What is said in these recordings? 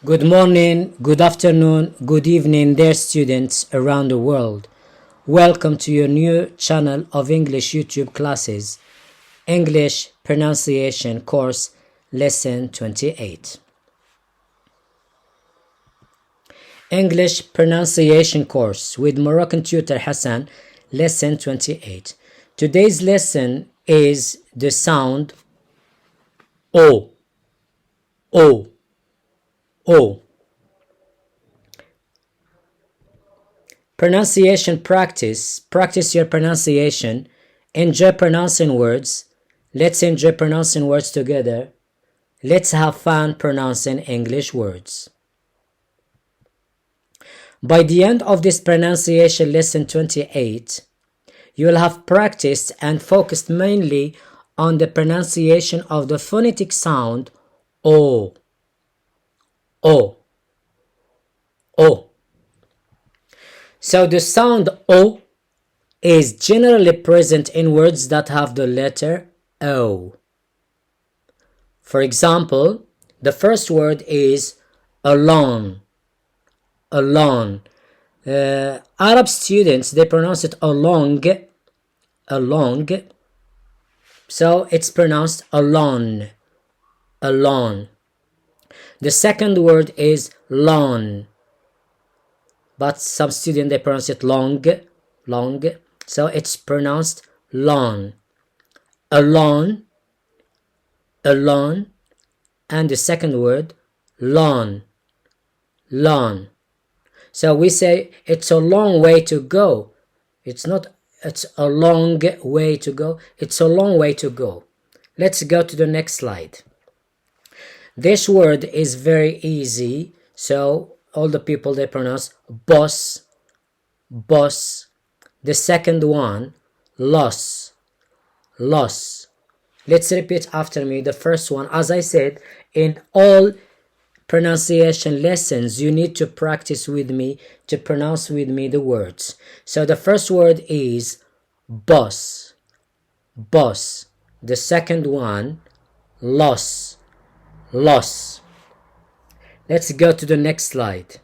Good morning, good afternoon, good evening, dear students around the world. Welcome to your new channel of English YouTube classes, English Pronunciation Course, Lesson 28. English Pronunciation Course with Moroccan tutor Hassane, Lesson 28. Today's lesson is the sound O. O. O. Pronunciation practice. Practice your pronunciation. Enjoy pronouncing words. Let's enjoy pronouncing words together. Let's have fun pronouncing English words. By the end of this pronunciation lesson 28, you will have practiced and focused mainly on the pronunciation of the phonetic sound O. O. O. So the sound O is generally present in words that have the letter O. For example, the first word is alone. Alone. Arab students, they pronounce it along. Along. So it's pronounced alone. Alone. The second word is lawn. But some students, they pronounce it long. Long. So it's pronounced lawn. Alone. Alone. And the second word, lawn. Lawn. So we say it's a long way to go. It's not, it's a long way to go. It's a long way to go. Let's go to the next slide. This word is very easy. So all the people, they pronounce boss. Boss. The second one, loss. Loss. Let's repeat after me the first one. As I said, in all pronunciation lessons, you need to practice with me, to pronounce with me the words. So the first word is boss. Boss. The second one, loss. Loss. Let's go to the next slide.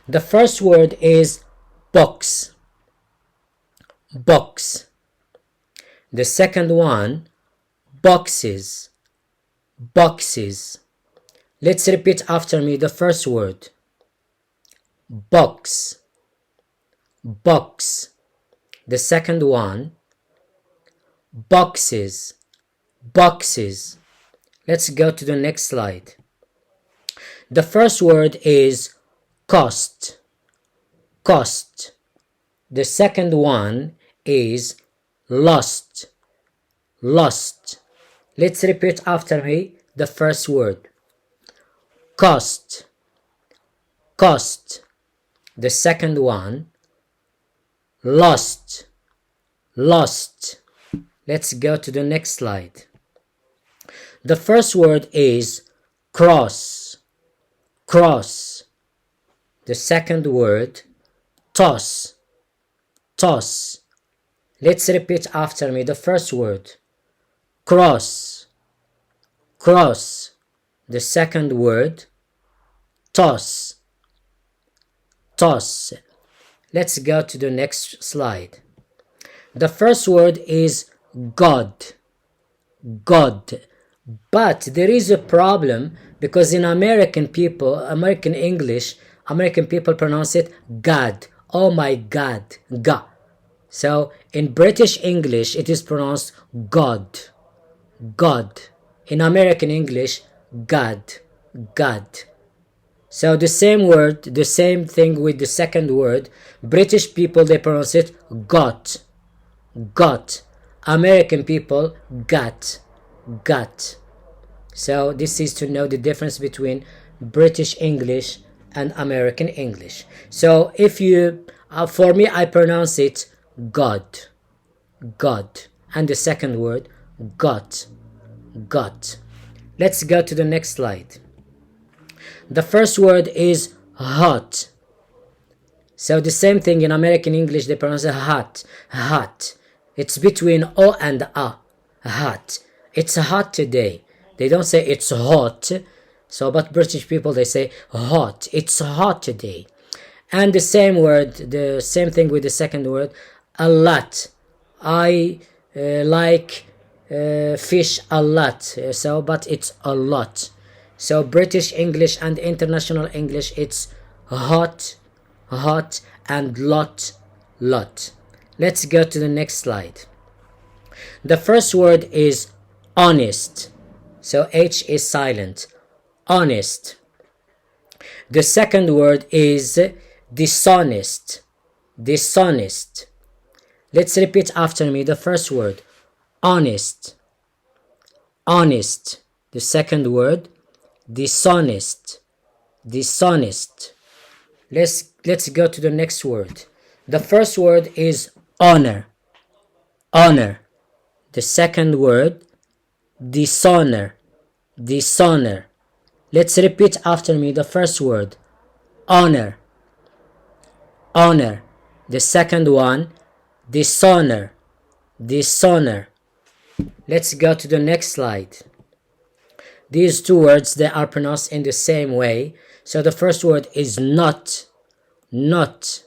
The first word is box. Box. The second one, boxes. Boxes. Let's repeat after me the first word. Box. Box. The second one, boxes. Boxes. Let's go to the next slide. The first word is cost. Cost. The second one is lost. Lost. Let's repeat after me the first word. Cost. Cost. The second one, lost. Lost. Let's go to the next slide. The first word is cross. Cross. The second word, toss. Toss. Let's repeat after me the first word. Cross. Cross. The second word, toss. Toss. Let's go to the next slide. The first word is God. God. But there is a problem because in American people, American English, American people pronounce it God. Oh my God. God. So in British English, it is pronounced God. God. In American English, God. God. So the same word, the same thing with the second word. British people, they pronounce it got. Got. American people, got. Got. So this is to know the difference between British English and American English. So if you, for me, I pronounce it God. God. And the second word, got. Got. Let's go to the next slide. The first word is hot. So the same thing in American English, they pronounce it hot. Hot. It's between O and A. Hot. It's hot today. They don't say it's hot. So, but British people, they say hot. It's hot today. And the same word, the same thing with the second word, a lot. I like fish a lot. So, but it's a lot. So British English and international English, it's hot, hot, and lot, lot. Let's go to the next slide. The first word is honest. So H is silent. Honest. The second word is dishonest. Dishonest. Let's repeat after me the first word. Honest. Honest. The second word, dishonest. Dishonest. Let's go to the next word. The first word is honor. Honor. The second word, dishonor. Dishonor. Let's repeat after me the first word. Honor. Honor. The second one, dishonor. Dishonor. Let's go to the next slide. These two words, they are pronounced in the same way. So the first word is not. Not.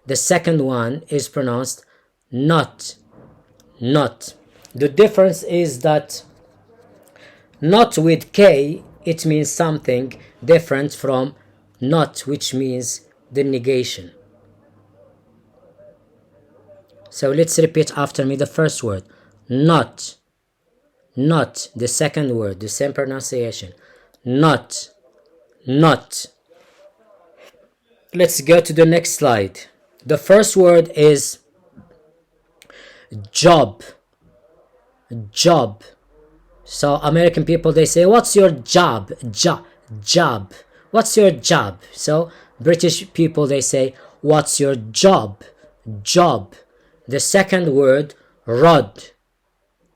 The second one is pronounced not. Not. The difference is that not with K, it means something different from not, which means the negation. So let's repeat after me the first word. Not. Not. The second word, the same pronunciation. Not. Not. Let's go to the next slide. The first word is job. Job. So American people, they say, what's your job? Job. What's your job? So British people, they say, what's your job? Job. The second word, rod.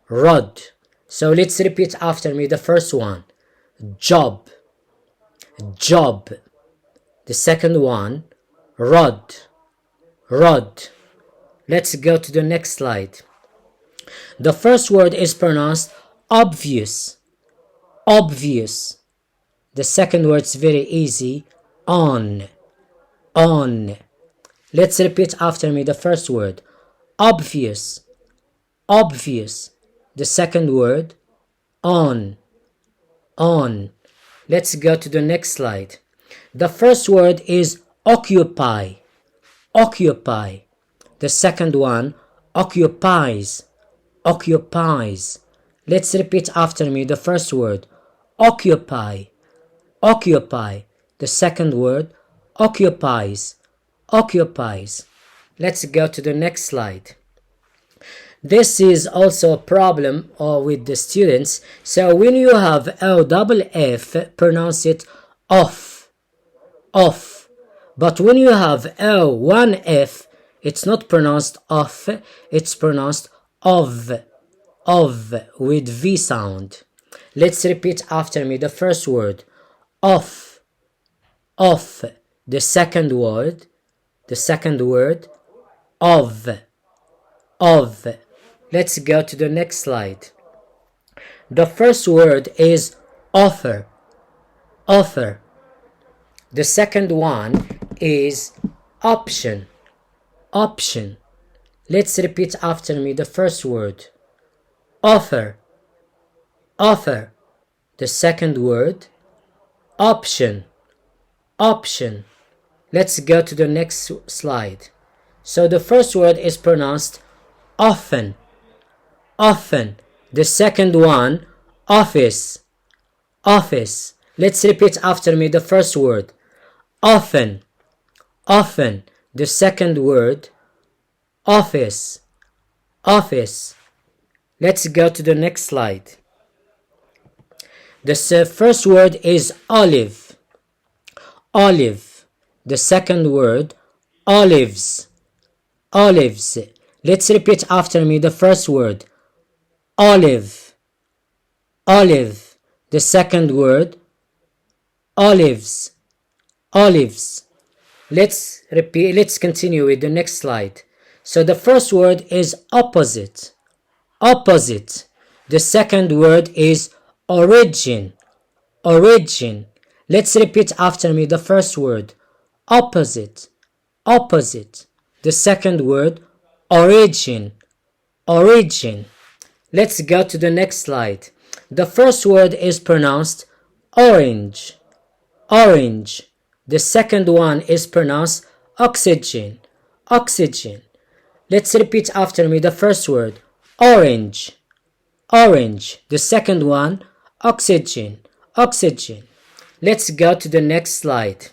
Rod. So let's repeat after me the first one. Job. Job. The second one, rod. Rod. Let's go to the next slide. The first word is pronounced obvious. Obvious. The second word is very easy. On. On. Let's repeat after me the first word. Obvious. Obvious. The second word. On. On. Let's go to the next slide. The first word is occupy. Occupy. The second one, occupies. Occupies. Let's repeat after me the first word. Occupy. Occupy. The second word, occupies. Occupies. Let's go to the next slide. This is also a problem with the students. So when you have O double F, pronounce it off. Off. But when you have O one F, it's not pronounced off, it's pronounced of. Of with V sound. Let's repeat after me the first word. Off. Off. The second word. The second word. Of. Of. Let's go to the next slide. The first word is offer. Offer. The second one is option. Option. Let's repeat after me the first word. Offer. Offer. The second word. Option. Option. Let's go to the next slide. So the first word is pronounced often. Often. The second one, office. Office. Let's repeat after me the first word. Often. Often. The second word, office. Office. Let's go to the next slide. The first word is olive. Olive. The second word, olives. Olives. Let's repeat after me the first word. Olive. Olive. The second word, olives. Olives. Let's continue with the next slide. So the first word is opposite. Opposite. The second word is origin. Origin. Let's repeat after me the first word, opposite, opposite. The second word, origin, origin. Let's go to the next slide. The first word is pronounced orange, orange. The second one is pronounced oxygen, oxygen. Let's repeat after me the first word, orange, orange. The second one, oxygen, oxygen. Let's go to the next slide.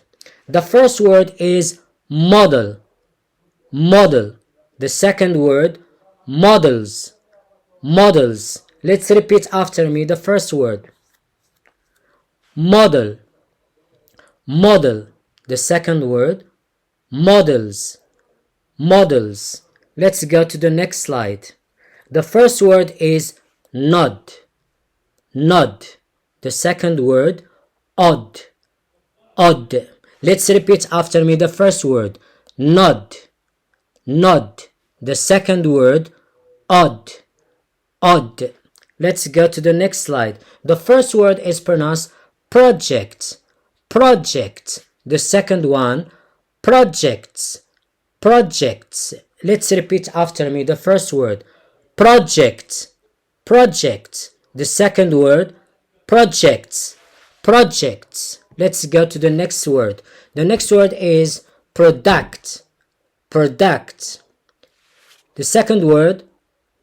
The first word is model, model. The second word, models, models. Let's repeat after me the first word, model, model. The second word, models, models. Let's go to the next slide. The first word is nod, nod. The second word, odd, odd. Let's repeat after me the first word, nod, nod. The second word, odd, odd. Let's go to the next slide. The first word is pronounced project, project. The second one, projects, projects. Let's repeat after me the first word, project, project. The second word, projects, projects. Let's go to the next word. The next word is product, product. The second word,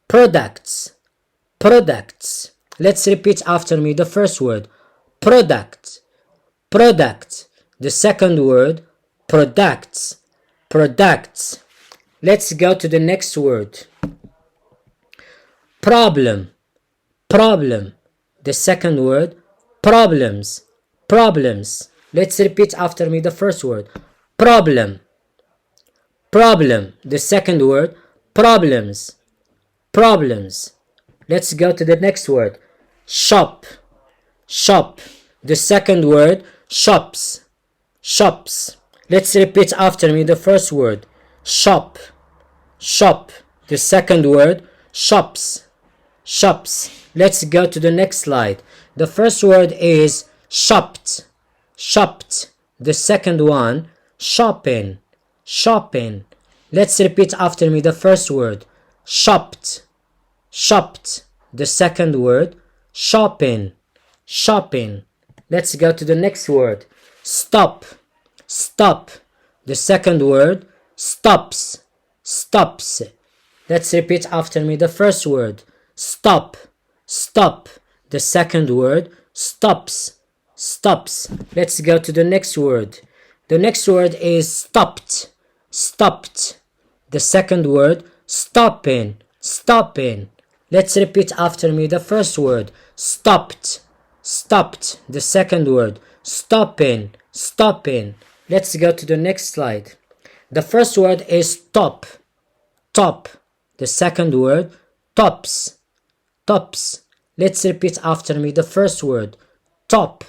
products, products. Let's repeat after me the first word, product, product. The second word, products, products. Let's go to the next word, problem, problem. The second word, problems, problems. Let's repeat after me the first word, problem, problem. The second word, problems, problems. Let's go to the next word, shop, shop. The second word, shops, shops. Let's repeat after me the first word, shop, shop. The second word, shops, shops. Let's go to the next slide. The first word is shopped, shopped. The second one, shopping, shopping. Let's repeat after me the first word, shopped, shopped. The second word, shopping, shopping. Let's go to the next word, stop, stop. The second word, stops, stops. Let's repeat after me the first word, stop, stop. The second word, stops, stops. Let's go to the next word. The next word is stopped, stopped. The second word, stopping, stopping. Let's repeat after me the first word, stopped, stopped. The second word, stopping, stopping. Let's go to the next slide. The first word is top, top. The second word, tops, tops. Let's repeat after me the first word, top,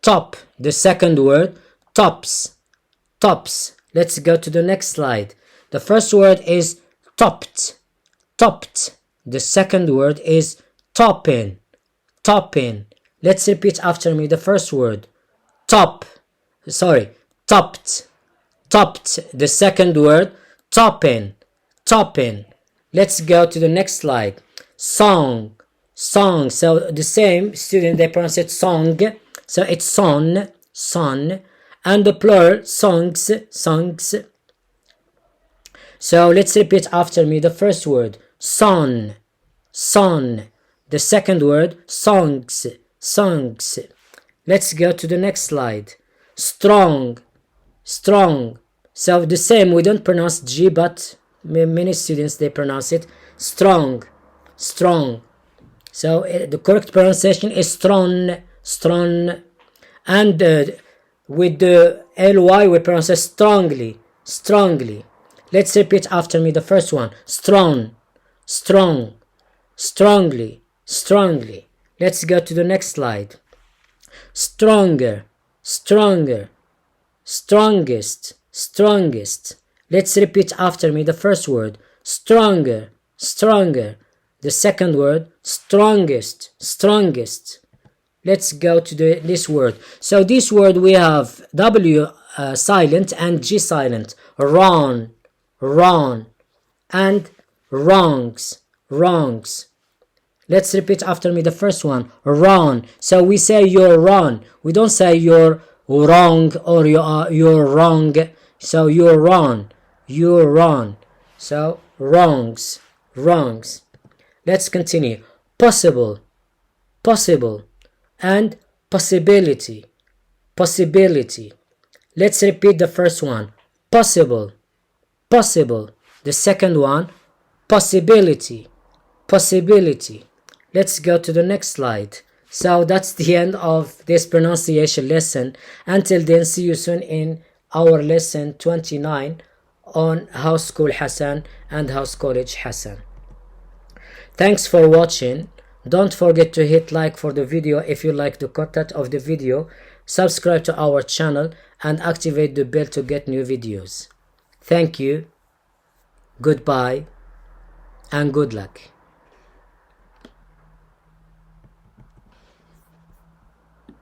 top. The second word, tops, tops. Let's go to the next slide. The first word is topped, topped. The second word is topping, topping. Let's repeat after me the first word, topped, topped. The second word, topping, topping. Let's go to the next slide. Song, song. So the same student, they pronounce it song. So it's son, son. And the plural, songs, songs. So let's repeat after me the first word, son, son. The second word, songs, songs. Let's go to the next slide. Strong, strong. So the same, we don't pronounce G, but many students, they pronounce it strong, strong. So the correct pronunciation is strong, strong. And with the ly, we pronounce it strongly, strongly. Let's repeat after me the first one, strong, strong, strongly, strongly. Let's go to the next slide. Stronger, stronger, strongest, strongest. Let's repeat after me the first word, stronger, stronger. The second word, strongest, strongest. Let's go to this word. So this word we have W silent and G silent. Wrong, wrong, and wrongs, wrongs. Let's repeat after me the first one. Wrong. So we say you're wrong. We don't say you're wrong or you're wrong. So you're wrong. You're wrong. So wrongs, wrongs. Let's continue. Possible, possible, and possibility, possibility. Let's repeat the first one. Possible, possible. The second one, possibility, possibility. Let's go to the next slide. So that's the end of this pronunciation lesson. Until then, see you soon in our lesson 29 on House School Hassane and House College Hassane. Thanks for watching. Don't forget to hit like for the video if you like the content of the video. Subscribe to our channel and activate the bell to get new videos. Thank you. Goodbye and good luck.